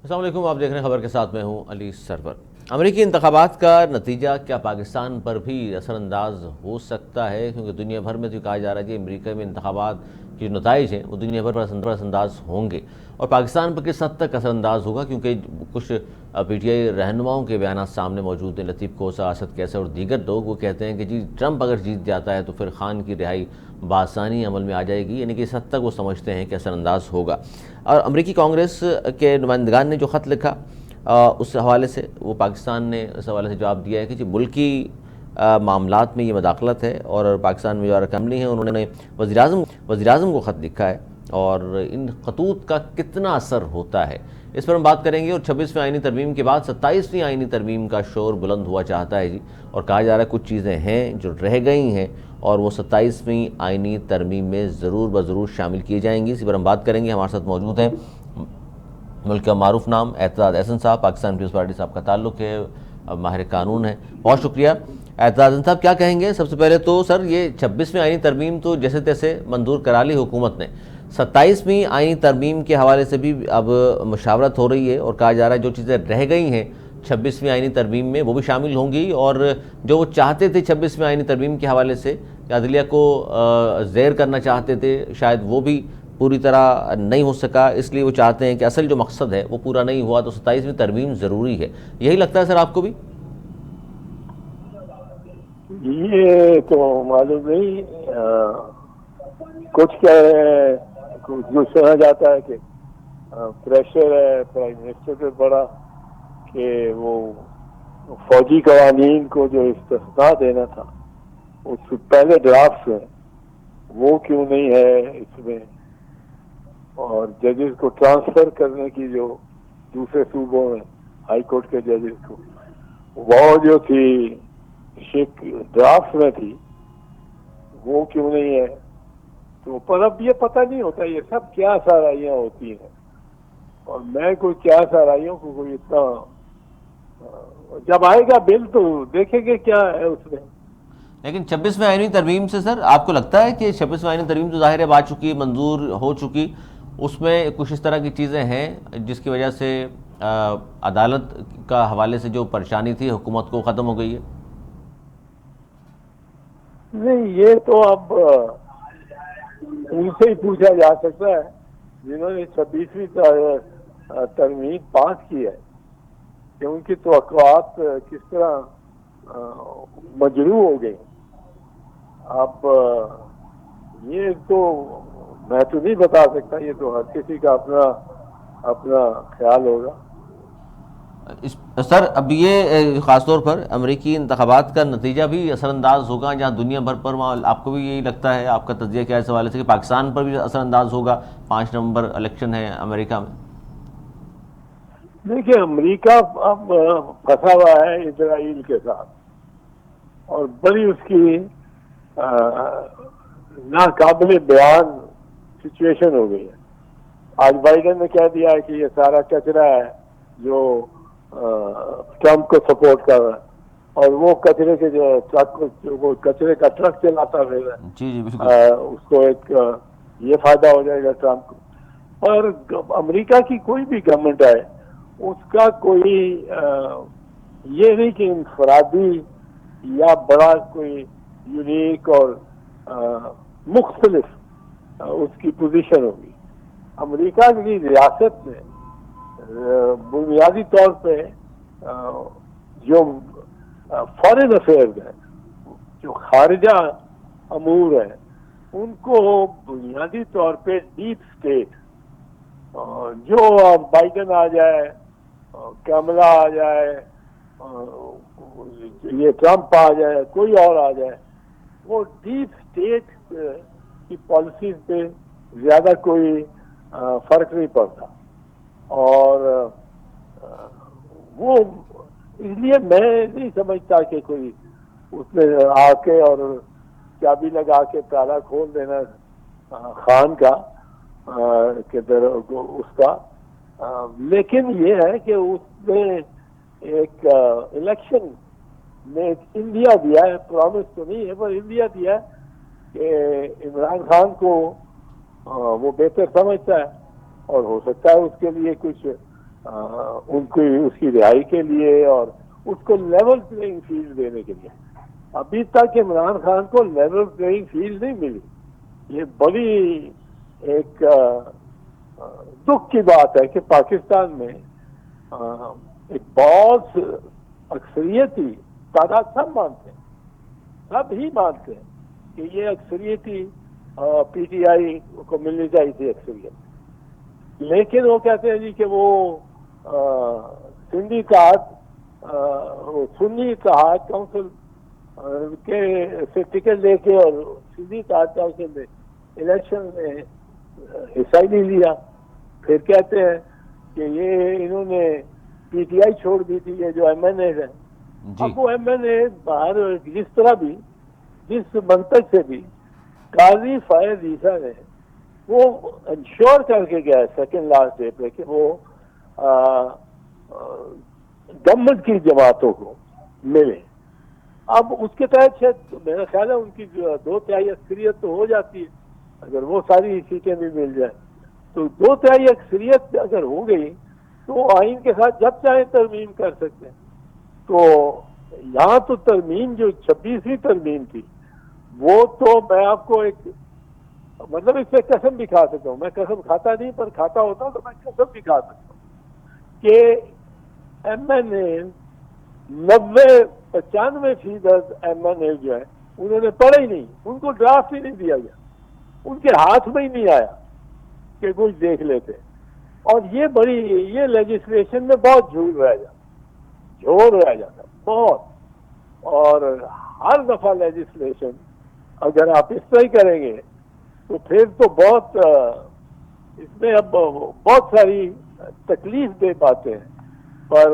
السلام علیکم، آپ دیکھ رہے ہیں خبر کے ساتھ، میں ہوں علی سرور۔ امریکی انتخابات کا نتیجہ کیا پاکستان پر بھی اثر انداز ہو سکتا ہے؟ کیونکہ دنیا بھر میں تو کہا جا رہا ہے کہ امریکہ میں انتخابات کے جو نتائج ہیں وہ دنیا بھر پر اثر انداز ہوں گے، اور پاکستان پر کس حد تک اثر انداز ہوگا؟ کیونکہ کچھ پی ٹی آئی رہنماؤں کے بیانات سامنے موجود ہیں، لطیف کوسہ، اسد کیسر اور دیگر لوگ، وہ کہتے ہیں کہ جی ٹرمپ اگر جیت جاتا ہے تو پھر خان کی رہائی بآسانی عمل میں آ جائے گی، یعنی کہ اس حد تک وہ سمجھتے ہیں کہ اثر انداز ہوگا۔ اور امریکی کانگریس کے نمائندگان نے جو خط لکھا اس حوالے سے وہ پاکستان نے اس حوالے سے جواب دیا ہے کہ جی ملکی معاملات میں یہ مداخلت ہے، اور پاکستان میں جو ارکان ہیں انہوں نے وزیر اعظم کو خط لکھا ہے، اور ان خطوط کا کتنا اثر ہوتا ہے اس پر ہم بات کریں گے۔ اور 26ویں آئینی ترمیم کے بعد 27ویں آئینی ترمیم کا شور بلند ہوا چاہتا ہے جی، اور کہا جا رہا ہے کچھ چیزیں ہیں جو رہ گئی ہیں اور وہ 27ویں آئینی ترمیم میں ضرور بضرور شامل کی جائیں گی۔ اسی پر ہم بات کریں گے۔ ہمارے ساتھ موجود ہیں ملک کا معروف نام اعتزاز احسن صاحب، پاکستان پیپلز پارٹی سے آپ کا تعلق ہے، ماہر قانون ہے، بہت شکریہ۔ اعتزاز احسن صاحب کیا کہیں گے؟ سب سے پہلے تو سر یہ 26ویں آئینی ترمیم تو جیسے تیسے منظور کرا لی حکومت نے، 27ویں آئینی ترمیم کے حوالے سے بھی اب مشاورت ہو رہی ہے، اور کہا جا رہا ہے جو چیزیں رہ گئی ہیں 26ویں آئینی ترمیم میں وہ بھی شامل ہوں گی، اور جو وہ چاہتے تھے 26ویں آئینی ترمیم کے حوالے سے عدلیہ کو زیر کرنا چاہتے تھے، شاید وہ بھی پوری طرح نہیں ہو سکا، اس لیے وہ چاہتے ہیں کہ اصل جو مقصد ہے وہ پورا نہیں ہوا تو 27ویں ترمیم ضروری ہے۔ یہی لگتا ہے سر آپ کو بھی؟ یہ تو معلوم نہیں، کچھ کہہ رہے ہیں، کچھ سنا جاتا ہے کہ پریشر ہے پرائم منسٹر پہ بڑا کہ وہ فوجی قوانین کو جو استثناء دینا تھا اس سے پہلے ڈرافٹ میں وہ کیوں نہیں ہے اس میں، اور ججز کو ٹرانسفر کرنے کی جو دوسرے صوبوں میں ہائی کورٹ کے ججز کو وہ جو تھی ڈرافٹ میں تھی وہ کیوں نہیں ہے، تو پر اب یہ پتہ نہیں ہوتا یہ سب کیا سارائیاں ہوتی ہیں، اور میں کوئی کیا سارائیوں کو کوئی اتنا، جب آئے گا بل تو دیکھیں گے کیا ہے اس میں۔ لیکن 26ویں آئینی ترمیم سے سر آپ کو لگتا ہے کہ 26ویں آئینی ترمیم تو ظاہر ہے آ چکی، منظور ہو چکی، اس میں کچھ اس طرح کی چیزیں ہیں جس کی وجہ سے عدالت کا حوالے سے جو پریشانی تھی حکومت کو ختم ہو گئی ہے؟ نہیں، یہ تو اب ان سے ہی پوچھا جا سکتا ہے جنہوں نے 26ویں ترمیم پاس کی ہے کہ ان کی توقعات کس طرح مجروح ہو گئی۔ اب یہ تو میں تو نہیں بتا سکتا، یہ تو ہر کسی کا اپنا خیال ہوگا۔ سر اب یہ خاص طور پر امریکی انتخابات کا نتیجہ بھی اثر انداز ہوگا جہاں دنیا بھر پر، وہاں آپ کو بھی یہی لگتا ہے؟ آپ کا تجزیہ کیا ہے اس حوالے سے کہ پاکستان پر بھی اثر انداز ہوگا؟ 5 نومبر الیکشن ہے امریکہ میں۔ دیکھیے، امریکہ اب پھنسا ہوا ہے اسرائیل کے ساتھ، اور بڑی اس کی ناقابل بیان سچویشن ہو گئی ہے۔ آج بائیڈن نے کہہ دیا ہے کہ یہ سارا کچرا ہے جو ٹرمپ کو سپورٹ کر رہا ہے، اور وہ کچرے کے جو ٹرک، وہ کچرے کا ٹرک چلاتا پھر جی جی بالکل۔ اس کو ایک یہ فائدہ ہو جائے گا ٹرمپ کو۔ اور امریکہ کی کوئی بھی گورنمنٹ آئے اس کا کوئی یہ نہیں کہ انفرادی یا بڑا کوئی یونیک اور مختلف اس کی پوزیشن ہوگی۔ امریکہ کی ریاست میں بنیادی طور پہ جو فارن افیئرز ہیں، جو خارجہ امور ہیں، ان کو بنیادی طور پہ ڈیپ اسٹیٹ، جو بائیڈن آ جائے، کیملا آ جائے، یہ ٹرمپ آ جائے، کوئی اور آ جائے، وہ ڈیپ اسٹیٹ کی پالیسیز پہ زیادہ کوئی فرق نہیں پڑتا، اور وہ اس لیے میں نہیں سمجھتا کہ کوئی اس میں آ کے اور چابی لگا کے تالا کھول دینا خان کا اس کا، لیکن یہ ہے کہ اس نے ایک الیکشن میں انڈیا دیا ہے، پرامس تو نہیں ہے پر انڈیا دیا ہے کہ عمران خان کو وہ بہتر سمجھتا ہے، اور ہو سکتا ہے اس کے لیے کچھ ان کی اس کی رہائی کے لیے اور اس کو لیول پلینگ فیلڈ دینے کے لیے. ابھی تک عمران خان کو لیول پلینگ فیلڈ نہیں ملی. یہ بڑی ایک دکھ کی بات ہے کہ پاکستان میں ایک بہت اکثریتی تعداد سب مانتے ہیں, سب ہی مانتے ہیں کہ یہ اکثریتی پی ٹی آئی کو ملنی چاہیے تھی اکثریت, لیکن وہ کہتے ہیں جی کہ وہ سندھی اتحاد کونسل کے سے ٹکٹ لے کے اور سندھی اتحاد کونسل میں الیکشن میں حصہ ہی نہیں لیا. پھر کہتے ہیں کہ یہ انہوں نے پی ٹی آئی چھوڑ دی تھی, یہ جو ایم این اے ہے. اب وہ ایم این اے باہر جس طرح بھی جس منطق سے بھی قاضی فائز عیسیٰ نے وہ انشور کر کے گیا سیکنڈ لاسٹ ڈے پہ کہ وہ گورنمنٹ کی جماعتوں کو ملے. اب اس کے تحت شاید میرا خیال ہے ان کی 2/3 اکثریت تو ہو جاتی ہے. اگر وہ ساری سیٹیں بھی مل جائیں تو 2/3 اکثریت اگر ہو گئی تو آئین کے ساتھ جب چاہیں ترمیم کر سکتے ہیں. تو یہاں تو ترمیم جو 26ویں ترمیم تھی وہ تو میں آپ کو ایک مطلب اس پہ قسم بھی کھا سکتا ہوں. میں قسم کھاتا نہیں, پر کھاتا ہوتا تو میں قسم بھی کھا سکتا ہوں کہ ایم این اے 95% ایم این اے جو ہے انہوں نے پڑھا ہی نہیں, ان کو ڈرافٹ ہی نہیں دیا گیا, ان کے ہاتھ میں ہی نہیں آیا کہ کچھ دیکھ لیتے. اور یہ لیجسلیشن میں بہت جھوٹ رہ جاتا بہت. اور ہر دفعہ لیجسلیشن اگر آپ اس طرح ہی کریں گے تو پھر تو بہت اس میں اب بہت ساری تکلیف دے پاتے ہیں. پر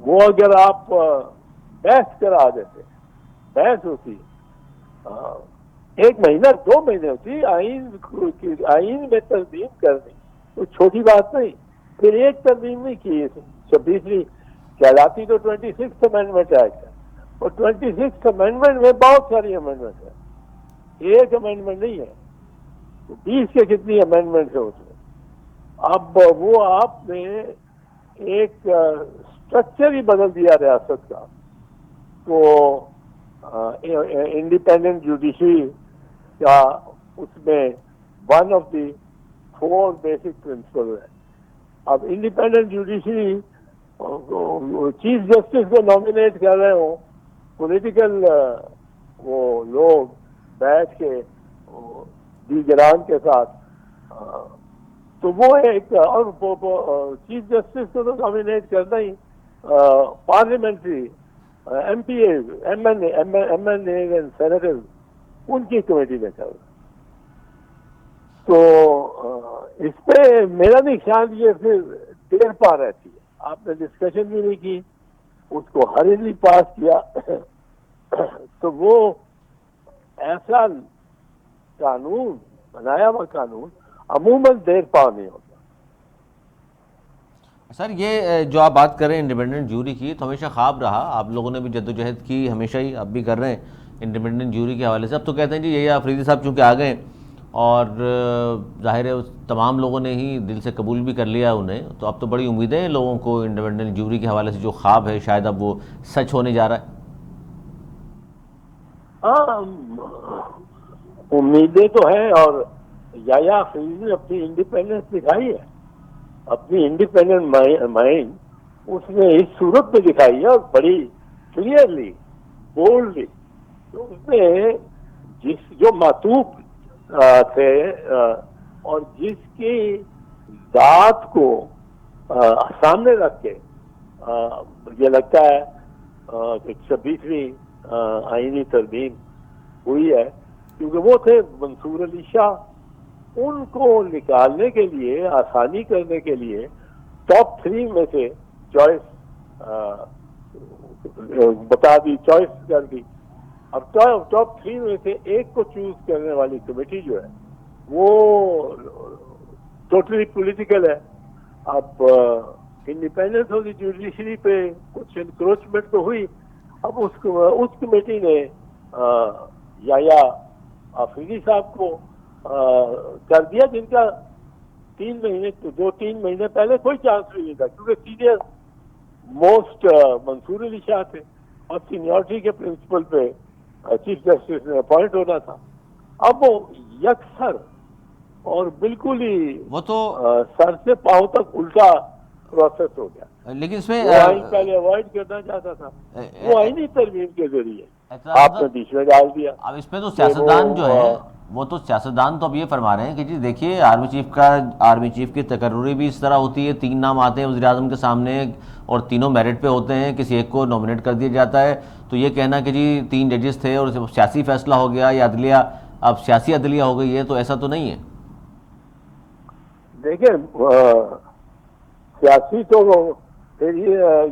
وہ اگر آپ بحث کرا دیتے, بحث ہوتی 1 مہینہ 2 مہینے ہوتی, آئین میں ترمیم کرنی تو چھوٹی بات نہیں. پھر ایک ترمیم نہیں کی 26ویں کہلاتی تو 26th امینڈمنٹ ایکٹ ہے, اور 26th امینڈمنٹ میں بہت ساری امینڈمنٹ ہے, ایک امینڈمنٹ نہیں ہے, 20 کے کتنی امینڈمنٹ ہے اس میں. اب وہ آپ نے ایک اسٹرکچر ہی بدل دیا ریاست کا. تو انڈیپینڈنٹ جوڈیشری کا اس میں one of the 4 basic principle ہے. اب انڈیپینڈنٹ جوڈیشری چیف جسٹس کو نامینیٹ کر رہے ہوں پولیٹیکل وہ لوگ بیٹھ کے دیگران کے ساتھ, تو وہ ایک اور چیف جسٹس کو تو نامینیٹ کرنا ہی parliamentary M P A M N A and senator ان کی کمیٹی میں کر. تو اس پہ میرا نہیں خیال یہ پھر دیر پا رہتی ہے. آپ نے ڈسکشن بھی نہیں کی, اس کو ہریلی پاس کیا, تو وہ ایسا قانون بنایا ہوا قانون عموماً دیر پا نہیں ہوتا. سر یہ جو آپ بات کر رہے ہیں انڈیپینڈنٹ جوری کی, تو ہمیشہ خواب رہا, آپ لوگوں نے بھی جدوجہد کی ہمیشہ ہی, اب بھی کر رہے ہیں انڈیپینڈنٹ جوری کے حوالے سے. اب تو کہتے ہیں جی یہ آفریدی صاحب چونکہ آ گئے اور ظاہر ہے تمام لوگوں نے ہی دل سے قبول بھی کر لیا انہیں, تو اب تو بڑی امیدیں ہیں لوگوں کو انڈیپینڈنٹ جوری کے حوالے سے. جو خواب ہے شاید اب وہ سچ ہونے جا رہا ہے. ہاں امیدیں تو ہیں, اور یا آفریدی نے اپنی انڈیپینڈنس دکھائی ہے, اپنی انڈیپینڈنٹ مائنڈ اس نے اس صورت میں دکھائی ہے, اور بڑی کلیئرلی بولڈلی. تو اس نے جو معطوف تھے اور جس کی ذات کو سامنے رکھ کے مجھے لگتا ہے کہ 26ویں آئینی ترمیم ہوئی ہے, کیونکہ وہ تھے منصور علی شاہ. ان کو نکالنے کے لیے, آسانی کرنے کے لیے ٹاپ 3 میں سے چوائس بتا دی, چوائس کر دی. اب ٹاپ 3 میں سے ایک کو چوز کرنے والی کمیٹی جو ہے وہ ٹوٹلی پولیٹیکل ہے. اب انڈیپینڈنس آف دی جوڈیشری پہ کچھ انکروچمنٹ تو ہوئی. اب اس کمیٹی نے یا آفریدی صاحب کو کر دیا, جن کا دو تین مہینے پہلے کوئی چانس بھی نہیں تھا، کیونکہ سینئر موسٹ منصور علی شاہ تھے اور سینیورٹی کے پرنسپل پہ چیف جسٹس نے اپوائنٹ ہونا تھا. اب وہ یکسر اور بالکل ہی وہ تو سر سے پاؤں تک الٹا پروسیس ہو گیا. لیکن اس میں وہ آئین پہلے اوائڈ کرنا چاہتا تھا، وہ آئینی ترمیم کے ذریعے آپ نے بیچ میں ڈال دیا. اب اس پہ تو سیاستدان جو ہے وہ تو سیاستدان تو اب یہ فرما رہے ہیں کہ جی دیکھیے آرمی چیف کی تقرری بھی اس طرح ہوتی ہے، 3 نام آتے ہیں وزیر اعظم کے سامنے اور تینوں میرٹ پہ ہوتے ہیں، کسی ایک کو نومینیٹ کر دیا جاتا ہے. تو یہ کہنا کہ جی 3 ججز تھے اور سیاسی فیصلہ ہو گیا یا عدلیہ اب سیاسی عدلیہ ہو گئی ہے، تو ایسا تو نہیں ہے. دیکھیں سیاسی تو پھر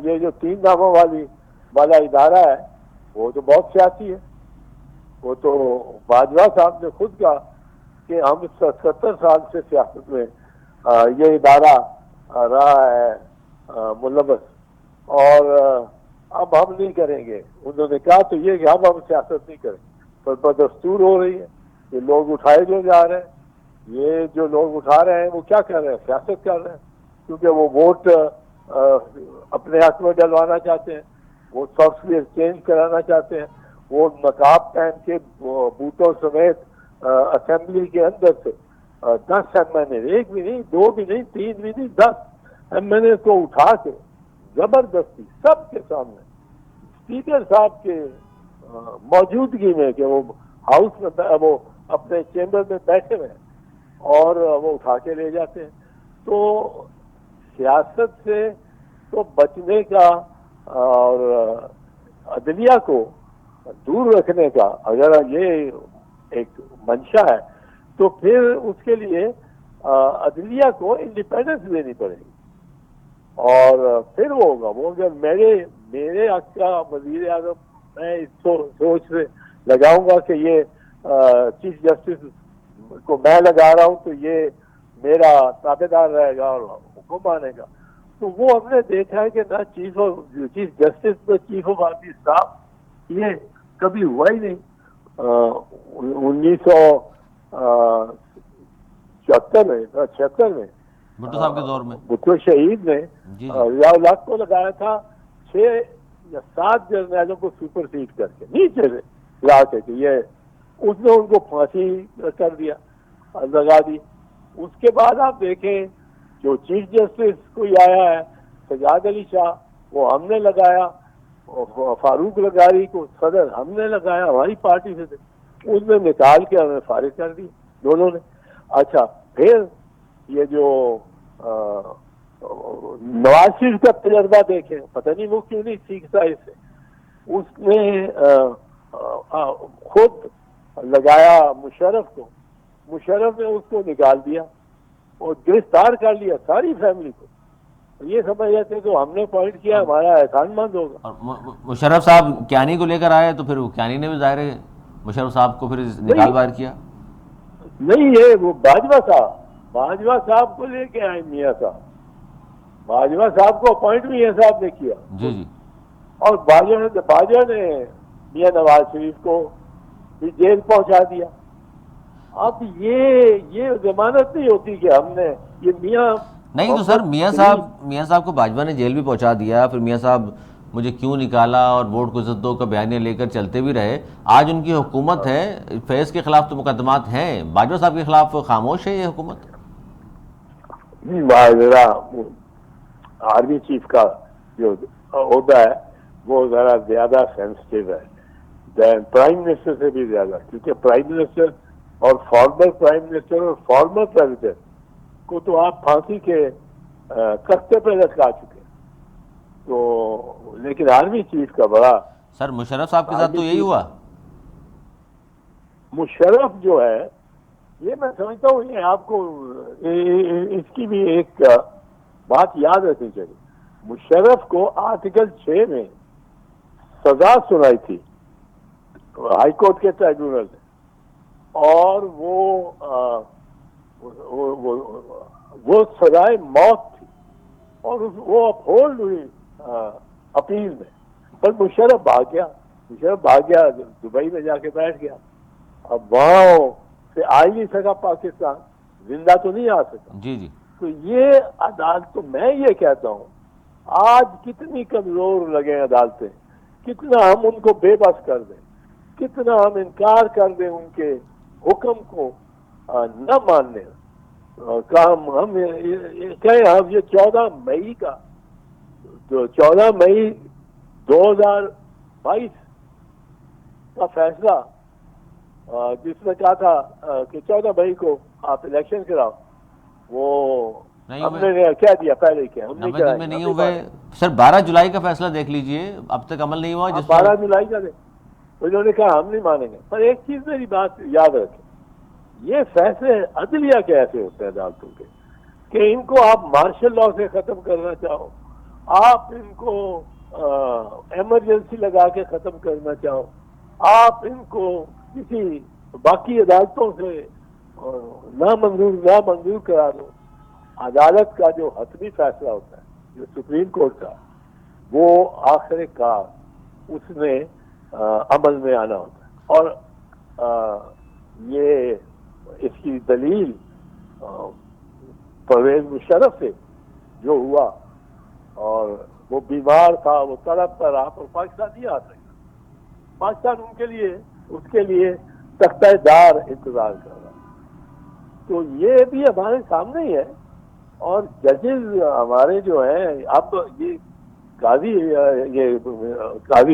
یہ جو 3 ناموں والا ادارہ ہے وہ تو بہت سیاسی ہے. وہ تو باجوہ صاحب نے خود کہا کہ ہم 70 سال سے سیاست میں یہ ادارہ رہا ہے ملوث، اور اب ہم نہیں کریں گے. انہوں نے کہا تو یہ کہ ہم سیاست نہیں کریں گے، پر دستور ہو رہی ہے. یہ لوگ اٹھائے جو جا رہے ہیں، یہ جو لوگ اٹھا رہے ہیں وہ کیا کر رہے ہیں؟ سیاست کر رہے ہیں، کیونکہ وہ ووٹ اپنے حق میں ڈلوانا چاہتے ہیں، وہ سافٹ ویئر چینج کرانا چاہتے ہیں، وہ نقاب پہن کے بوتوں سمیت اسمبلی کے اندر سے 10 ایم این اے، 1 بھی نہیں، 2 بھی نہیں، 3 بھی نہیں، 10 ایم این اے کو اٹھا کے زبردستی سب کے سامنے اسپیکر صاحب کے موجودگی میں کہ وہ ہاؤس میں وہ اپنے چیمبر میں بیٹھے ہوئے ہیں اور وہ اٹھا کے لے جاتے ہیں. تو سیاست سے تو بچنے کا اور عدلیہ کو دور رکھنے کا اگر یہ ایک منشا ہے تو پھر اس کے لیے عدلیہ کو انڈیپینڈنس دینی پڑے گی، اور پھر وہ ہوگا. وہ اگر میرے حق کا وزیر اعظم میں اس سوچ سے لگاؤں گا کہ یہ چیف جسٹس کو میں لگا رہا ہوں تو یہ میرا تابع دار رہے گا اور حکم مانے گا، تو وہ ہم نے دیکھا ہے کہ نہ چیف جسٹس میں چیف آف آرمی اسٹاف یہ کبھی ہوا ہی نہیں. 1976 میں بھٹو صاحب کے دور میں بھٹو شہید نے ضیاء الحق کو لگایا تھا 6 یا 7 جرنیلوں کو سپر سیڈ کر کے نیچے سے لا کے، یہ اس نے ان کو پھانسی کر دیا، لگا دی. اس کے بعد آپ دیکھیں جو چیف جسٹس کوئی آیا ہے سجاد علی شاہ، وہ ہم نے لگایا. فاروق لغاری کو صدر ہم نے لگایا، ہماری پارٹی سے تھے، اس نے نکال کے ہمیں فارغ کر دی دونوں نے. اچھا پھر یہ جو نواز شریف کا تجربہ دیکھیں، پتہ نہیں وہ کیوں نہیں سیکھتا اس سے. اس نے خود لگایا مشرف کو، مشرف نے اس کو نکال دیا اور گرفتار کر لیا ساری فیملی کو. یہ سمجھ جاتے تو ہم نے پوائنٹ کیا ہمارا احسان مند ہوگا. اور مشرف صاحب کیانی کو لے کر آئے تو پھر وہ کیانی نے بھی ظاہر ہے مشرف صاحب کو پھر نکال باہر کیا. نہیں یہ وہ باجوہ صاحب کو لے کے آئے میاں صاحب، باجوہ صاحب کو اپوائنٹ میاں صاحب نے کیا. جی اور باجوہ نے میاں نواز شریف کو بھی جیل پہنچا دیا. اب یہ ضمانت نہیں ہوتی کہ ہم نے یہ میاں نہیں. تو سر میاں صاحب کو باجوہ نے جیل بھی پہنچا دیا، پھر میاں صاحب مجھے کیوں نکالا اور ووٹ کو عزت دو کا بیانیہ لے کر چلتے بھی رہے. آج ان کی حکومت ہے، فیض کے خلاف تو مقدمات ہیں، باجوہ صاحب کے خلاف خاموش ہے یہ حکومت. ذرا آرمی چیف کا جو عہدہ ہے وہ ذرا زیادہ سینسٹیو ہے پرائم منسٹر سے بھی زیادہ، کیونکہ پرائم منسٹر اور فارمر پرائم منسٹر اور فارمر پریزیڈنٹ کو تو آپ پھانسی کے کستے پہ لٹکا چکے. تو لیکن آرمی چیف کا بڑا سر مشرف صاحب کے ساتھ تو یہی ہوا. مشرف جو ہے یہ میں سمجھتا ہوں یہ آپ کو اس کی بھی ایک بات یاد رکھنی چاہیے. مشرف کو آرٹیکل 6 میں سزا سنائی تھی ہائی کورٹ کے ٹرائبیونل نے، اور وہ سزائے موت تھی اور وہ اپہولڈ ہوئی اپیل میں. پر مشرف بھاگ گیا دبئی میں جا کے بیٹھ گیا. اب وہاں سے آ ہی نہیں سکا پاکستان، زندہ تو نہیں آ سکا. جی جی. تو یہ عدالت, تو میں یہ کہتا ہوں آج کتنی کمزور لگے عدالتیں, کتنا ہم ان کو بے بس کر دیں, کتنا ہم انکار کر دیں ان کے حکم کو نہ ماننے کا. ہم کہیں ہم یہ 14 مئی کا, جو 14 مئی 2022 کا فیصلہ جس میں کہا تھا کہ 14 مئی کو آپ الیکشن کراؤ, وہ ہم نے کیا دیا پہلے کیا ہم نے 90 دن میں نہیں ہوئے سر. 12 جولائی کا فیصلہ دیکھ لیجئے, اب تک عمل نہیں ہوا. جس 12 جولائی کا انہوں نے کہا ہم نہیں مانیں گے. پر ایک چیز میری بات یاد رکھیں, یہ فیصلے عدلیہ کے ایسے ہوتے ہیں عدالتوں کے کہ ان کو آپ مارشل لا سے ختم کرنا چاہو, آپ ان کو ایمرجنسی لگا کے ختم کرنا چاہو, آپ ان کو کسی باقی عدالتوں سے نامنظور کرا دو. عدالت کا جو حتمی فیصلہ ہوتا ہے, جو سپریم کورٹ کا, وہ آخر کار اس میں عمل میں آنا ہوتا ہے. اور یہ اس کی دلیل پرویز مشرف سے جو ہوا, اور وہ بیمار تھا, وہ تڑپتا رہا, پر پاکستان نہیں آ سکتا. پاکستان ان کے لیے, اس کے لیے تختہ دار انتظار کر رہا. تو یہ بھی ہمارے سامنے ہی ہے. اور ججز ہمارے جو ہیں, اب یہ قاضی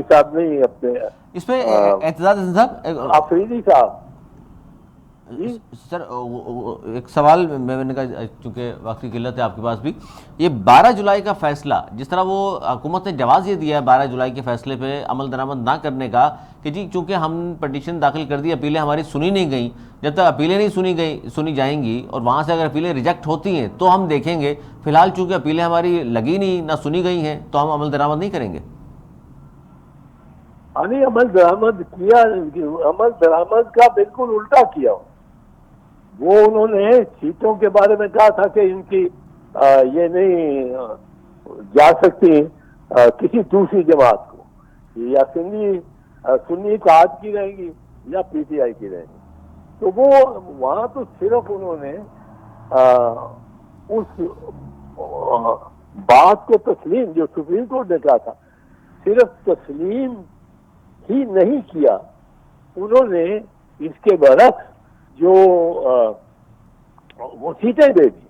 صاحب نہیں, اپنے اس پہ اعتزاز حسن صاحب, آفریدی صاحب. سر ایک سوال میں نے کہا, چونکہ وقت کی قلت ہے آپ کے پاس بھی, یہ 12 جولائی کا فیصلہ, جس طرح وہ حکومت نے جواز یہ دیا ہے 12 جولائی کے فیصلے پہ عمل درآمد نہ کرنے کا کہ جی چونکہ ہم پٹیشن داخل کر دی, اپیلیں ہماری سنی نہیں گئیں, جب تک اپیلیں نہیں سنی جائیں گی اور وہاں سے اگر اپیلیں ریجیکٹ ہوتی ہیں تو ہم دیکھیں گے. فی الحال چونکہ اپیلیں ہماری لگی نہیں, نہ سنی گئی ہیں, تو ہم عمل درآمد نہیں کریں گے. عمل درآمد کیا, عمل درآمد کا بالکل الٹا کیا. وہ انہوں نے سیٹوں کے بارے میں کہا تھا کہ ان کی یہ نہیں جا سکتی کسی دوسری جماعت کو, یا سنی اتحاد کی رہیں گی یا پی ٹی آئی کی رہیں گی. تو وہ وہاں تو صرف انہوں نے اس بات کو تسلیم, جو سپریم کورٹ نے کہا تھا, صرف تسلیم ہی نہیں کیا, انہوں نے اس کے برعکس جو وہ سیٹیں دے دی.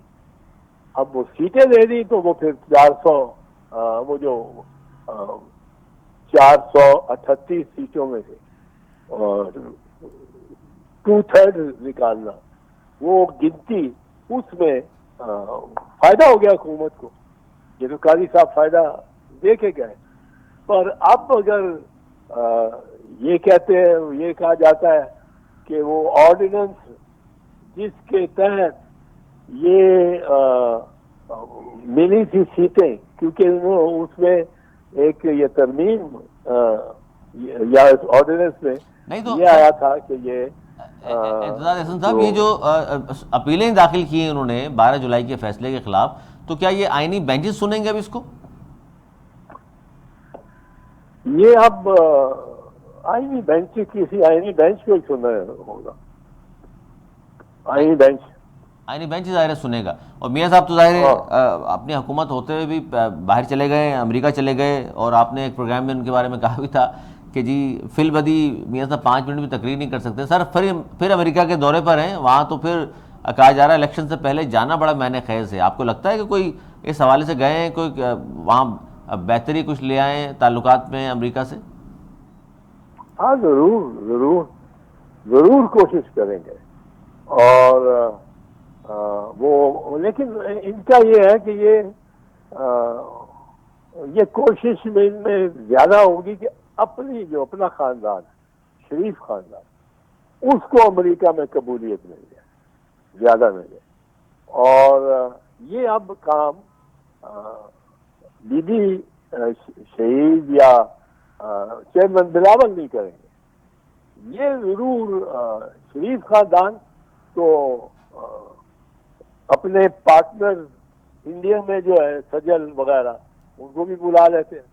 اب وہ سیٹیں دے دی تو وہ پھر 400, وہ جو 438 سیٹوں میں سے 2/3 نکالنا, وہ گنتی, اس میں فائدہ ہو گیا حکومت کو. یہ تو قاضی صاحب فائدہ دے کے گئے. پر اب اگر یہ کہا جاتا ہے کہ وہ آرڈیننس جس کے تحت یہ ملی تھی سیٹیں, کیونکہ اس میں ایک یہ ترمیم یا آرڈیننس میں یہ آیا تھا کہ یہ اعتزاز حسن صاحب, یہ جو اپیلیں داخل کی ہیں انہوں نے 12 جولائی کے فیصلے کے خلاف, تو کیا یہ آئینی بینچز سنیں گے اب اس کو؟ یہ اب آئینی بینچ, کسی آئینی بینچ کو ہی سننا ہوگا. آئینی بینچ ظاہر ہے سنے گا. اور میاں صاحب تو ظاہر ہے اپنی حکومت ہوتے ہوئے بھی باہر چلے گئے, امریکہ چلے گئے, اور آپ نے ایک پروگرام میں ان کے بارے میں کہا بھی تھا کہ جی فی البدی میاں صاحب 5 منٹ بھی تقریر نہیں کر سکتے. سر پھر امریکہ کے دورے پر ہیں, وہاں تو پھر کہا جا رہا ہے الیکشن سے پہلے جانا بڑا معنی خیز ہے. آپ کو لگتا ہے کہ کوئی اس حوالے سے گئے ہیں, کوئی وہاں بہتری کچھ لے آئیں تعلقات میں امریکہ سے؟ ہاں ضرور کوشش کریں گے. اور وہ لیکن ان کا یہ ہے کہ یہ کوشش میں ان میں زیادہ ہوگی کہ اپنا خاندان, شریف خاندان, اس کو امریکہ میں قبولیت مل جائے, زیادہ مل جائے. اور یہ اب کام بی بی شہید یا چیئرمین بلاول نہیں کریں گے. یہ ضرور شریف خاندان تو اپنے پارٹنر انڈیا میں جو ہے سجل وغیرہ, ان کو بھی بلا لیتے ہیں,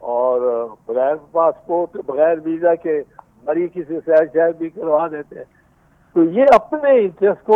اور بغیر پاسپورٹ, بغیر ویزا کے مری کسی سیر شہر بھی کروا دیتے ہیں. تو یہ اپنے انٹرسٹ کو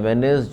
MNAs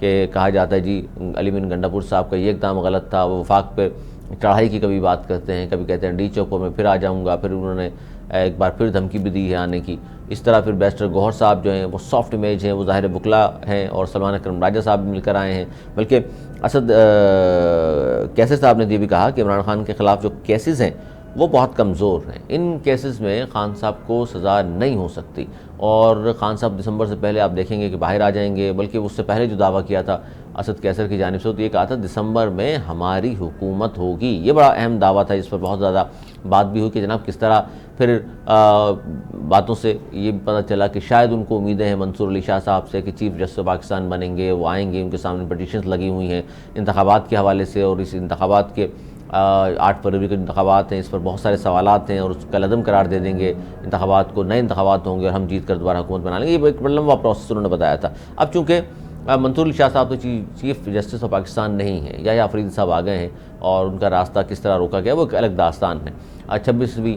کہ کہا جاتا ہے جی علی بن گنڈاپور صاحب کا یہ اقدام غلط تھا، وہ وفاق پہ چڑھائی کی کبھی بات کرتے ہیں، کبھی کہتے ہیں ڈی چوکوں میں پھر آ جاؤں گا، پھر انہوں نے ایک بار پھر دھمکی بھی دی ہے آنے کی۔ اس طرح پھر بیرسٹر گوہر صاحب جو ہیں وہ سافٹ امیج ہیں، وہ ظاہر بکلا ہیں، اور سلمان اکرم راجہ صاحب بھی مل کر آئے ہیں۔ بلکہ اسد کیسر صاحب نے یہ بھی کہا کہ عمران خان کے خلاف جو کیسز ہیں وہ بہت کمزور ہیں، ان کیسز میں خان صاحب کو سزا نہیں ہو سکتی، اور خان صاحب دسمبر سے پہلے آپ دیکھیں گے کہ باہر آ جائیں گے۔ بلکہ اس سے پہلے جو دعویٰ کیا تھا اسد کیسر کی جانب سے، تو یہ کہا تھا دسمبر میں ہماری حکومت ہوگی۔ یہ بڑا اہم دعویٰ تھا، جس پر بہت زیادہ بات بھی ہوئی کہ جناب کس طرح پھر باتوں سے یہ بھی پتہ چلا کہ شاید ان کو امیدیں ہیں منصور علی شاہ صاحب سے کہ چیف جسٹس پاکستان بنیں گے، وہ آئیں گے، ان کے سامنے پٹیشنز لگی ہوئی ہیں انتخابات کے حوالے سے، اور اس انتخابات کے 8 فروری کے انتخابات ہیں، اس پر بہت سارے سوالات ہیں، اور اس کا لدم قرار دے دیں گے انتخابات کو، نئے انتخابات ہوں گے اور ہم جیت کر دوبارہ حکومت بنا لیں گے۔ یہ ایک بڑا لمبا پروسیس انہوں نے بتایا تھا۔ اب چونکہ منصور علی شاہ صاحب تو چیف جسٹس آف پاکستان نہیں ہیں، یا آفریدی صاحب آ گئے ہیں، اور ان کا راستہ کس طرح روکا گیا وہ ایک الگ داستان ہے۔ 26ویں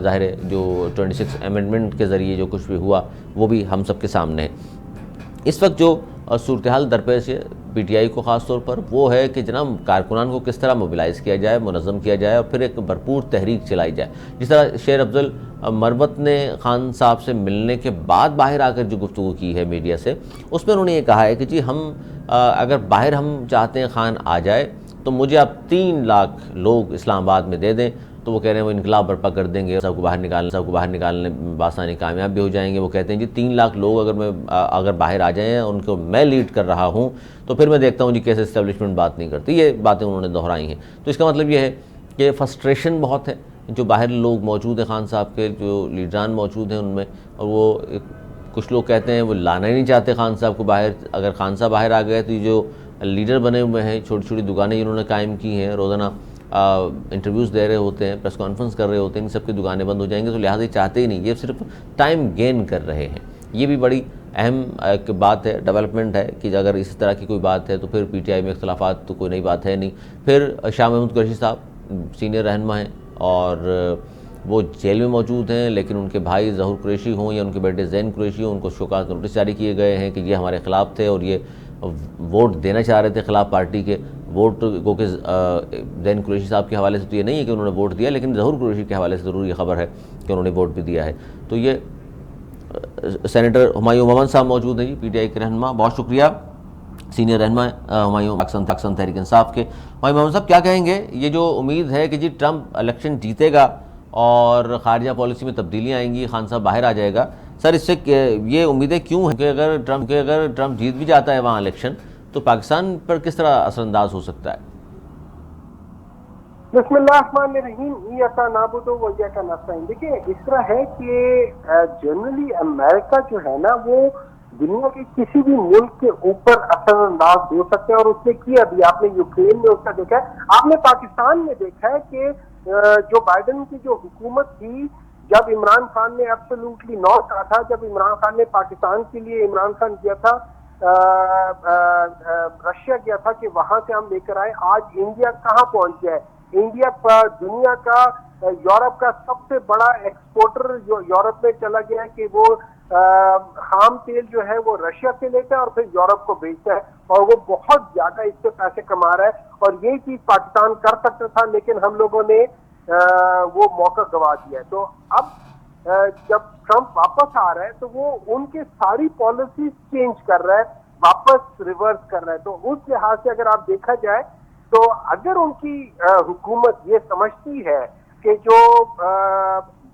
ظاہر ہے جو 26 امینڈمنٹ کے ذریعے جو کچھ بھی ہوا وہ بھی ہم سب کے سامنے ہے۔ اس وقت جو صورتحال درپیش ہے پی ٹی آئی کو خاص طور پر، وہ ہے کہ جناب کارکنان کو کس طرح موبلائز کیا جائے، منظم کیا جائے، اور پھر ایک بھرپور تحریک چلائی جائے۔ جس طرح شیر افضل مربت نے خان صاحب سے ملنے کے بعد باہر آ کر جو گفتگو کی ہے میڈیا سے، اس میں انہوں نے یہ کہا ہے کہ جی ہم اگر باہر ہم چاہتے ہیں خان آ جائے تو مجھے آپ 3 لاکھ لوگ اسلام آباد میں دے دیں۔ تو وہ کہہ رہے ہیں وہ انقلاب برپا کر دیں گے، سب کو باہر نکالنے بآسانی کامیاب بھی ہو جائیں گے۔ وہ کہتے ہیں جی 3 لاکھ لوگ اگر باہر آ جائیں، ان کو میں لیڈ کر رہا ہوں، تو پھر میں دیکھتا ہوں جی کیسے اسٹیبلشمنٹ بات نہیں کرتی۔ یہ باتیں انہوں نے دہرائی ہیں۔ تو اس کا مطلب یہ ہے کہ فرسٹریشن بہت ہے، جو باہر لوگ موجود ہیں خان صاحب کے، جو لیڈران موجود ہیں ان میں، اور وہ کچھ لوگ کہتے ہیں وہ لانا ہی نہیں چاہتے خان صاحب کو باہر۔ اگر خان صاحب باہر آ گئے تو یہ جو لیڈر بنے ہوئے ہیں، چھوٹی چھوٹی دکانیں جنہوں نے قائم کی ہیں، روزانہ انٹرویوز دے رہے ہوتے ہیں، پریس کانفرنس کر رہے ہوتے ہیں، ان سب کی دکانیں بند ہو جائیں گے، تو لہٰذا یہ چاہتے ہی نہیں، یہ صرف ٹائم گین کر رہے ہیں۔ یہ بھی بڑی اہم ایک بات ہے، ڈیولپمنٹ ہے، کہ اگر اس طرح کی کوئی بات ہے تو پھر پی ٹی آئی میں اختلافات تو کوئی نئی بات ہے نہیں۔ پھر شاہ محمود قریشی صاحب سینئر رہنما ہیں، اور وہ جیل میں موجود ہیں، لیکن ان کے بھائی ظہور قریشی ہوں یا ان کے بیٹے زین قریشی ہوں، ان کو شوکات نوٹس جاری کیے گئے ہیں کہ یہ ہمارے خلاف تھے، اور یہ ووٹ دینا چاہ رہے تھے خلاف پارٹی کے ووٹ کو، کہ زین قریشی صاحب کے حوالے سے تو یہ نہیں ہے کہ انہوں نے ووٹ دیا، لیکن ظہور قریشی کے حوالے سے ضرور یہ خبر ہے کہ انہوں نے ووٹ بھی دیا ہے۔ تو یہ سینیٹر ہمایوں مومن صاحب موجود ہیں جی، پی ٹی آئی کے رہنما، بہت شکریہ، سینئر رہنما ہمایوں پاکستان تحریک انصاف کے۔ ہمایوں مومن صاحب کیا کہیں گے؟ یہ جو امید ہے کہ جی ٹرمپ الیکشن جیتے گا اور خارجہ پالیسی میں تبدیلیاں آئیں گی، خان صاحب باہر آ جائے گا، سر اس سے یہ امیدیں کیوں ہیں کہ اگر ٹرمپ جیت بھی جاتا ہے وہاں الیکشن تو پاکستان پر کس طرح اثر انداز ہو سکتا ہے؟ بسم اللہ الرحمن الرحیم، ایاک نعبد و ایاک نستعین۔ دیکھیں اس طرح ہے کہ جنرلی امریکہ جو ہے نا وہ دنیا کے کسی بھی ملک کے اوپر اثر انداز ہو سکتے ہیں، اور اس نے کیا بھی، آپ نے یوکرین میں اس کا دیکھا ہے، آپ نے پاکستان میں دیکھا ہے کہ جو بائیڈن کی جو حکومت تھی، جب عمران خان نے ایبسولوٹلی نو کہا تھا، جب عمران خان نے پاکستان کے لیے عمران خان کیا تھا، رشیا کیا تھا کہ وہاں سے ہم لے کر آئے، آج انڈیا کہاں پہنچ گیا ہے؟ انڈیا دنیا کا یورپ کا سب سے بڑا ایکسپورٹر جو یورپ میں چلا گیا ہے، کہ وہ خام تیل جو ہے وہ رشیا سے لیتا ہے اور پھر یورپ کو بیچتا ہے، اور وہ بہت زیادہ اس سے پیسے کما رہا ہے، اور یہ چیز پاکستان کر سکتا تھا لیکن ہم لوگوں نے وہ موقع گوا دیا ہے۔ تو اب جب ٹرمپ واپس آ رہا ہے تو وہ ان کے ساری پالیسیز چینج کر رہا ہے، واپس ریورس کر رہا ہے۔ تو اس لحاظ سے اگر آپ دیکھا جائے تو اگر ان کی حکومت یہ سمجھتی ہے کہ جو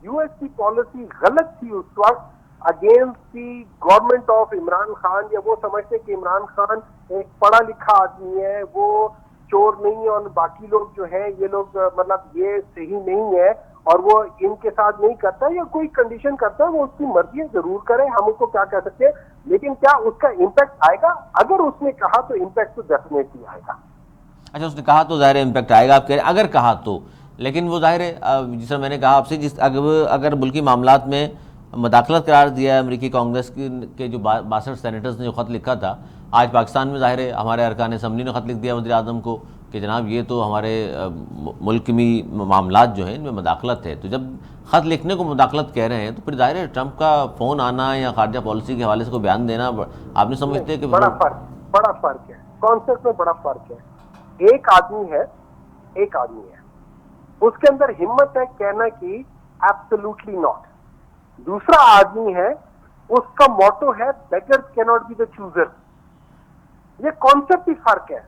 یو ایس کی پالیسی غلط تھی اس وقت against the government of Imran Khan, یا وہ سمجھتے کہ عمران خان ایک پڑھا لکھا آدمی ہے، وہ چور نہیں ہے، اور باقی لوگ جو ہیں یہ لوگ مطلب یہ صحیح نہیں ہے اور وہ ان کے ساتھ نہیں کرتا یا کوئی کنڈیشن کرتا ہے، وہ اس کی مرضی ضرور کرے، ہم اس کو کیا کہہ سکتے ہیں، لیکن کیا اس کا امپیکٹ آئے گا؟ اگر اس نے کہا تو امپیکٹ تو ڈیفینیٹلی آئے گا۔ اچھا، اس نے کہا تو ظاہر امپیکٹ آئے گا، آپ کہہ رہے ہیں اگر کہا تو، لیکن وہ ظاہر ہے جس طرح میں نے کہا آپ سے، اگر ملکی معاملات میں مداخلت قرار دیا ہے امریکی کانگریس کے جو 62 سینیٹرز نے جو خط لکھا تھا، آج پاکستان میں ظاہر ہے ہمارے ارکان اسمبلی نے خط لکھ دیا وزیر اعظم کو کہ جناب یہ تو ہمارے ملک میں معاملات جو ہیں ان میں مداخلت ہے۔ تو جب خط لکھنے کو مداخلت کہہ رہے ہیں تو پھر ظاہر ہے ٹرمپ کا فون آنا یا خارجہ پالیسی کے حوالے سے کوئی بیان دینا، آپ نے سمجھتے ہیں کہ بڑا فرق، بڑا فرق ہے, کانسیپٹ میں بڑا فرق ہے. ایک آدمی ہے اس کے اندر ہمت ہے کہنا کہ ایبسولوٹلی ناٹ. دوسرا آدمی ہے اس کا موٹو ہے بیگرز کی ناٹ بی دا چوزر. یہ کانسیپٹ ہی فرق ہے.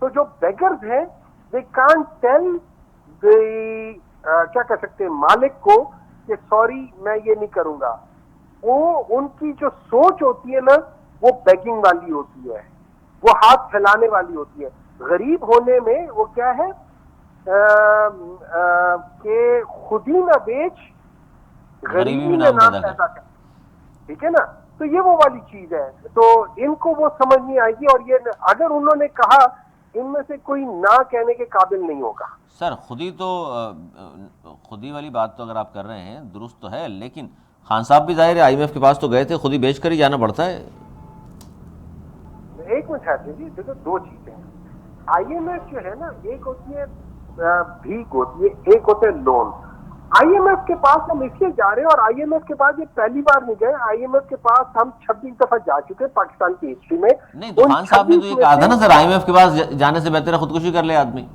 تو جو بیگرز ہیں دے کانٹ ٹیل کیا کہہ سکتے ہیں مالک کو کہ سوری میں یہ نہیں کروں گا. وہ ان کی جو سوچ ہوتی ہے نا وہ بیگنگ والی ہوتی ہے, وہ ہاتھ پھیلانے والی ہوتی ہے. غریب ہونے میں وہ کیا ہے کہ خود ہی نہ بیچ غریبی میں نام پیدا کر. ٹھیک ہے نا, تو یہ وہ والی چیز ہے. تو ان کو وہ سمجھ نہیں آئے گی, اور یہ اگر انہوں نے کہا ان میں سے کوئی نہ کہنے کے قابل نہیں ہوگا. سر خودی والی بات تو اگر آپ کر رہے ہیں درست تو ہے, لیکن خان صاحب بھی ظاہر ہے آئی ایم ایف کے پاس تو گئے تھے, خود ہی بیچ کر ہی جانا پڑتا ہے. ایک منٹ ہے جی, دیکھو دو چیزیں ہیں. آئی ایم ایف جو ہے نا ایک ہوتی ہے بھیک ہوتی ہے, ایک ہوتا ہے لون. آئی ایم ایف کے پاس ہم اس لیے جا رہے ہیں, اور آئی ایم ایف کے پاس یہ پہلی بار نہیں گئے. آئی ایم ایف کے پاس ہم 26 دفعہ جا چکے پاکستان کی ہسٹری میں. نہیں تو خان صاحب نے تو یہ کہا تھا نا سر, آئی ایم ایف کے پاس جانے سے بہتر ہے خودکشی کر لے آدمی.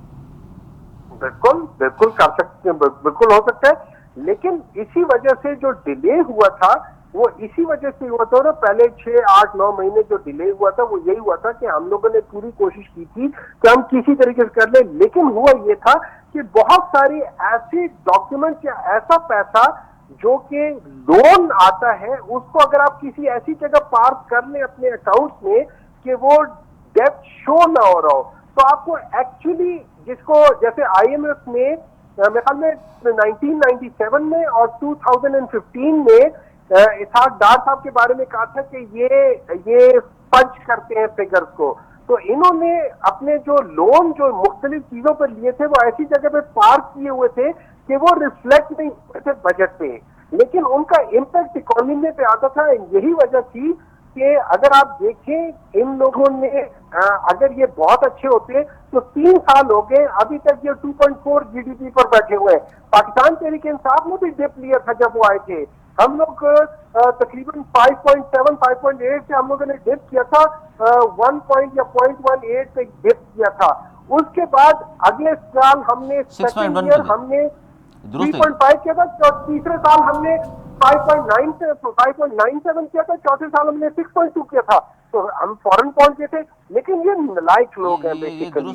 بالکل کر سکتے ہیں, بالکل ہو سکتا ہے. لیکن اسی وجہ سے جو ڈیلے ہوا تھا وہ اسی وجہ سے ہوا تھا نا. پہلے 6 8 9 مہینے جو ڈیلے ہوا تھا وہ یہی ہوا تھا کہ ہم لوگوں نے پوری کوشش کی تھی کہ ہم کسی طریقے سے کر لیں. لیکن ہوا یہ تھا کہ بہت ساری ایسی ڈاکیومنٹ یا ایسا پیسہ جو کہ لون آتا ہے اس کو اگر آپ کسی ایسی جگہ پارک کر لیں اپنے اکاؤنٹ میں کہ وہ ڈیپتھ شو نہ ہو رہا ہو, تو آپ کو ایکچولی جس کو جیسے آئی ایم ایف میں میرے خیال میں 1997 میں اور 2015 میں اسحاق ڈار صاحب کے بارے میں کہا تھا کہ یہ پنچ کرتے ہیں فگرز کو. تو انہوں نے اپنے جو لون جو مختلف چیزوں پر لیے تھے وہ ایسی جگہ پہ پارک کیے ہوئے تھے کہ وہ ریفلیکٹ نہیں ہوئے تھے بجٹ پہ, لیکن ان کا امپیکٹ اکانومی پہ آتا تھا. یہی وجہ تھی کہ اگر آپ دیکھیں ان لوگوں نے اگر یہ بہت اچھے ہوتے تو 3 سال ہو گئے ابھی تک یہ 2.4 GDP پر بیٹھے ہوئے ہیں. پاکستان تحریک انصاف نے بھی ڈپ لیا تھا جب وہ آئے تھے. ہم لوگ تقریباً 5.7 5.8 سے ہم لوگوں نے ڈپ کیا تھا, 1 پوائنٹ یا 0.18 پہ ڈپ کیا تھا. اس کے بعد اگلے سال ہم نے سیکنڈ ایئر ہم نے 3.5 کیا تھا, اور تیسرے سال ہم نے 5.97 کیا تھا, چوتھے سال ہم نے 6.2 کیا تھا. تو ہم فورن پہنچ گئے تھے. لیکن یہ نالائق لوگ ہیں بیسیکلی.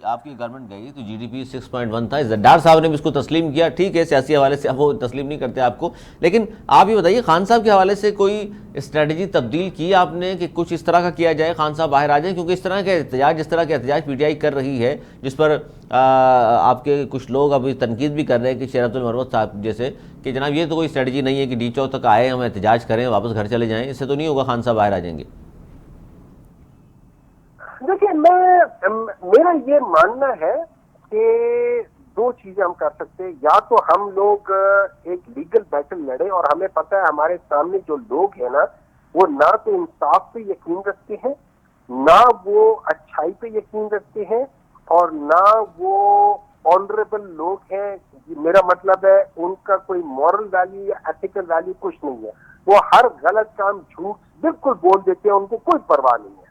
آپ کی گورنمنٹ گئی تو جی ڈی پی 6.1 تھا. ڈار صاحب نے بھی اس کو تسلیم کیا, ٹھیک ہے سیاسی حوالے سے وہ تسلیم نہیں کرتے آپ کو, لیکن آپ یہ بتائیے خان صاحب کے حوالے سے کوئی اسٹریٹجی تبدیل کی آپ نے کہ کچھ اس طرح کا کیا جائے خان صاحب باہر آ جائیں, کیونکہ اس طرح کے احتجاج جس طرح کے احتجاج پی ٹی آئی کر رہی ہے جس پر آپ کے کچھ لوگ ابھی تنقید بھی کر رہے ہیں کہ شیرت المروت صاحب جیسے کہ جناب یہ تو کوئی اسٹریٹجی نہیں ہے کہ ڈی چوک تک آئے ہم احتجاج کریں واپس گھر چلے جائیں, اس سے تو نہیں ہوگا خان صاحب باہر آ جائیں گے. دیکھیے میرا یہ ماننا ہے کہ 2 چیزیں ہم کر سکتے ہیں. یا تو ہم لوگ ایک لیگل بیٹل لڑیں, اور ہمیں پتہ ہے ہمارے سامنے جو لوگ ہیں نا وہ نہ تو انصاف پہ یقین رکھتے ہیں, نہ وہ اچھائی پہ یقین رکھتے ہیں, اور نہ وہ آنریبل لوگ ہیں. میرا مطلب ہے ان کا کوئی مورل ویلیو یا ایتھیکل ویلیو کچھ نہیں ہے. وہ ہر غلط کام جھوٹ بالکل بول دیتے ہیں, ان کو کوئی پرواہ نہیں ہے.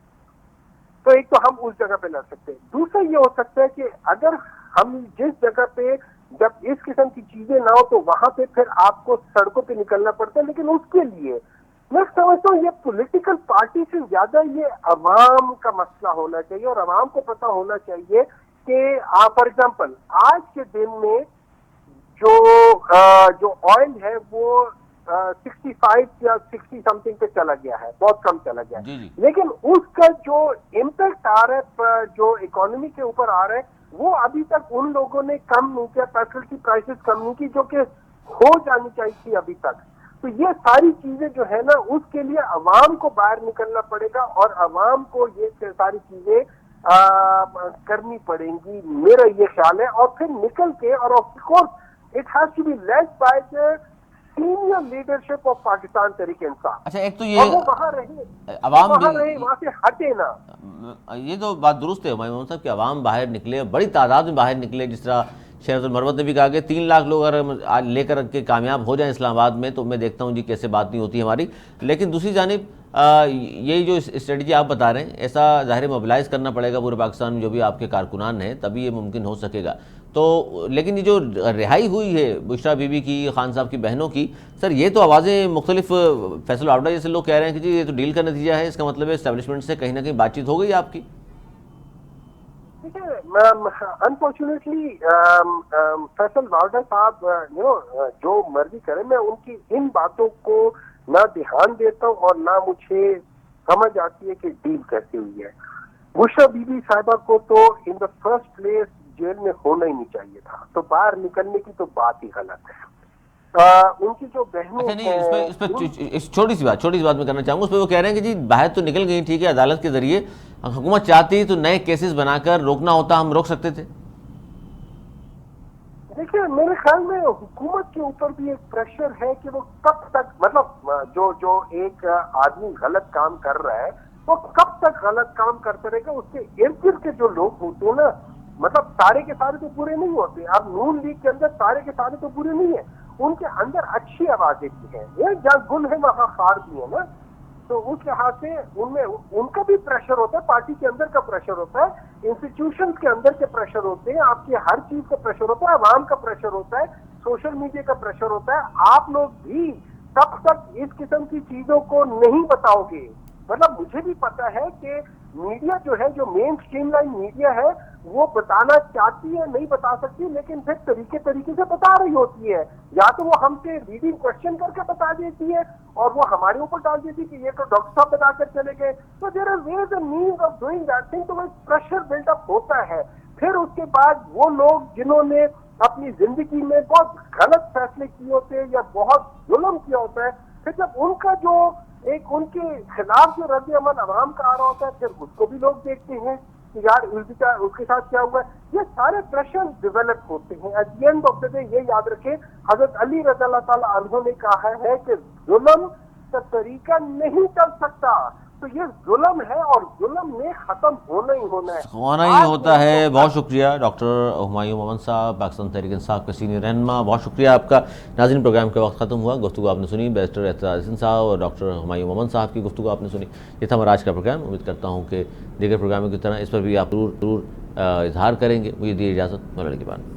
تو ایک تو ہم اس جگہ پہ لڑ سکتے ہیں. دوسرا یہ ہو سکتا ہے کہ اگر ہم جس جگہ پہ جب اس قسم کی چیزیں نہ ہو تو وہاں پہ پھر آپ کو سڑکوں پہ نکلنا پڑتا ہے. لیکن اس کے لیے میں سمجھتا ہوں یہ پولیٹیکل پارٹی سے زیادہ یہ عوام کا مسئلہ ہونا چاہیے, اور عوام کو پتہ ہونا چاہیے کہ فار ایگزامپل آج کے دن میں جو آئل ہے وہ 65 یا 60 سمتنگ پہ چلا گیا ہے, بہت کم چلا گیا ہے. لیکن اس کا جو امپیکٹ آ رہا ہے جو اکانومی کے اوپر آ رہا ہے وہ ابھی تک ان لوگوں نے کم نہیں کیا, پیٹرول کی پرائسز کم نہیں کی جو کہ ہو جانی چاہیے تھی ابھی تک. تو یہ ساری چیزیں جو ہے نا اس کے لیے عوام کو باہر نکلنا پڑے گا, اور عوام کو یہ ساری چیزیں کرنی پڑیں گی, میرا یہ خیال ہے. اور پھر نکل کے, اور of course it has to be led by the senior leadership of Pakistan Tehreek Insaf. اچھا ایک تو یہ وہاں رہے, عوام وہاں سے ہٹے نا. یہ تو بات درست ہے ہمایوں صاحب کہ عوام باہر نکلے, بڑی تعداد میں باہر نکلے, جس طرح شیرت المروت نے بھی کہا کہ 3 لاکھ لوگ اگر لے کر کے کامیاب ہو جائیں اسلام آباد میں تو میں دیکھتا ہوں جی کیسے بات نہیں ہوتی ہماری. لیکن دوسری جانب یہی جو اسٹریٹجی آپ بتا رہے ہیں ایسا ظاہر موبلائز کرنا پڑے گا پورے پاکستان میں جو بھی آپ کے کارکنان ہیں, تبھی یہ ممکن ہو سکے گا. تو لیکن یہ جو رہائی ہوئی ہے بشریٰ بی بی کی, خان صاحب کی بہنوں کی, سر یہ تو آوازیں مختلف فیصل آؤٹا جیسے لوگ کہہ رہے ہیں کہ جی یہ تو ڈیل کا نتیجہ ہے, اس کا مطلب ہے اسٹیبلشمنٹ سے کہیں نہ کہیں بات چیت ہو گئی آپ کی. انفارچونیٹلی فیصل واؤڈا صاحب جو مرضی کرے, میں ان کی ان باتوں کو نہ دھیان دیتا ہوں اور نہ مجھے سمجھ آتی ہے کہ ڈیل کیسے ہوئی ہے. بشریٰ بی بی صاحبہ کو تو ان دا فرسٹ پلیس جیل میں ہونا ہی نہیں چاہیے تھا, تو باہر نکلنے کی تو بات ہی غلط ہے. ان کی جو بہنیں اس پہ چھوٹی سی بات میں کرنا چاہوں گا. اس پہ وہ کہہ رہے ہیں کہ جی باہر تو نکل گئی, ٹھیک ہے, عدالت کے ذریعے حکومت چاہتی تو نئے کیسز بنا کر روکنا ہوتا, ہم روک سکتے تھے. دیکھیے میرے خیال میں حکومت کے اوپر بھی ایک پریشر ہے کہ وہ کب تک, مطلب جو ایک آدمی غلط کام کر رہا ہے وہ کب تک غلط کام کرتا رہے گا. اس کے ارد گرد کے جو لوگ ہوتے ہیں نا, مطلب سارے کے سارے تو برے نہیں ہوتے. اب نون لیگ کے اندر سارے کے سارے تو برے نہیں ہیں, ان کے اندر اچھی آوازیں بھی ہیں, جہاں گل ہے وہاں خار بھی ہے نا. تو اس لحاظ سے ان کا بھی پریشر ہوتا ہے, پارٹی کے اندر کا پریشر ہوتا ہے, انسٹیٹیوشنز کے اندر کے پریشر ہوتے ہیں, آپ کی ہر چیز کا پریشر ہوتا ہے, عوام کا پریشر ہوتا ہے, سوشل میڈیا کا پریشر ہوتا ہے. آپ لوگ بھی تب تک اس قسم کی چیزوں کو نہیں بتاؤ گے. مطلب مجھے بھی پتا ہے کہ میڈیا جو ہے, جو مین اسٹریم لائن میڈیا ہے, وہ بتانا چاہتی ہے, نہیں بتا سکتی, لیکن پھر طریقے سے بتا رہی ہوتی ہے. یا تو وہ ہم سے ریڈنگ کوشچن کر کے بتا دیتی ہے اور وہ ہمارے اوپر ڈال دیتی کہ یہ تو ڈاکٹر صاحب بتا کر چلے گئے. تو there are ways and means of doing that thing. تو وہ پریشر بلڈ اپ ہوتا ہے. پھر اس کے بعد وہ لوگ جنہوں نے اپنی زندگی میں بہت غلط فیصلے کیے ہوتے ہیں یا بہت ظلم کیا ہوتا ہے, پھر جب ان کا جو ایک ان کے خلاف جو رد عمل عوام کا آ رہا ہوتا ہے, پھر اس کو بھی لوگ دیکھتے ہیں کہ یار اس کے ساتھ کیا ہوا ہے. یہ سارے پریشر ڈیولپ ہوتے ہیں. At the end of the day یہ یاد رکھیں, حضرت علی رضی اللہ تعالیٰ عنہ نے کہا ہے کہ ظلم کا طریقہ نہیں چل سکتا. تو یہ ظلم ہے اور ظلم میں ختم ہونا ہی ہوتا ہے. بہت شکریہ ڈاکٹر ہمایوں مومن صاحب, پاکستان تحریک انصاف کے سینئر رہنما, بہت شکریہ آپ کا. ناظرین, پروگرام کا وقت ختم ہوا. گفتگو آپ نے سنی بیرسٹر اعتراض حسین صاحب اور ڈاکٹر ہمایوں مومن صاحب کی گفتگو آپ نے سنی. یہ تھا ہمارا آج کا پروگرام. امید کرتا ہوں کہ دیگر پروگراموں کی طرح اس پر بھی آپ ضرور اظہار کریں گے. مجھے دیجیے اجازت. مولا علی کے بعد.